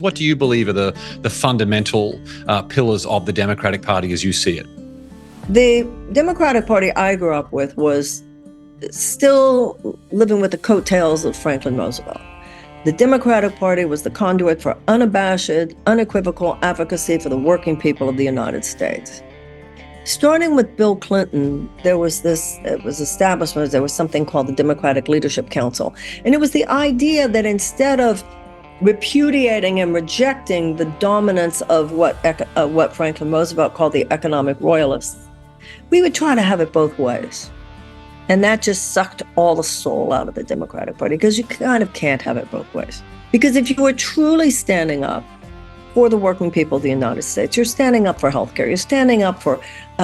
What do you believe are the fundamental pillars of the Democratic Party as you see it? The Democratic Party I grew up with was still living with the coattails of Franklin Roosevelt. The Democratic Party was the conduit for unabashed, unequivocal advocacy for the working people of the United States. Starting with Bill Clinton, there was something called the Democratic Leadership Council. And it was the idea that instead of repudiating and rejecting the dominance of what Franklin Roosevelt called the economic royalists, we would try to have it both ways. And that just sucked all the soul out of the Democratic Party, because you kind of can't have it both ways. Because if you were truly standing up for the working people of the United States, you're standing up for healthcare, you're standing up for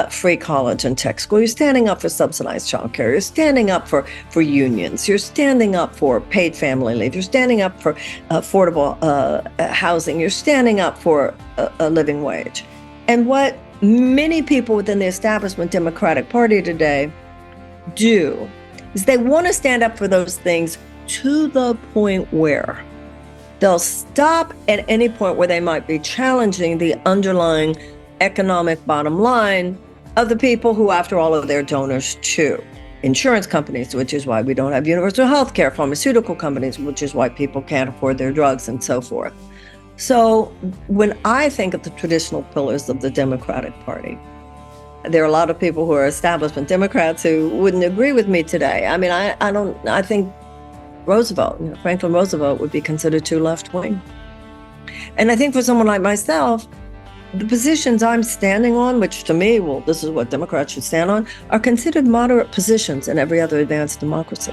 free college and tech school, you're standing up for subsidized childcare, you're standing up for unions, you're standing up for paid family leave, you're standing up for affordable housing, you're standing up for a living wage. And what many people within the establishment Democratic Party today do is they want to stand up for those things to the point where they'll stop at any point where they might be challenging the underlying economic bottom line of the people who, after all, are their donors too. Insurance companies, which is why we don't have universal health care, pharmaceutical companies, which is why people can't afford their drugs, and so forth. So when I think of the traditional pillars of the Democratic Party, there are a lot of people who are establishment Democrats who wouldn't agree with me today. I mean, I think Roosevelt, Franklin Roosevelt would be considered too left-wing. And I think for someone like myself, the positions I'm standing on, which to me, well, this is what Democrats should stand on, are considered moderate positions in every other advanced democracy.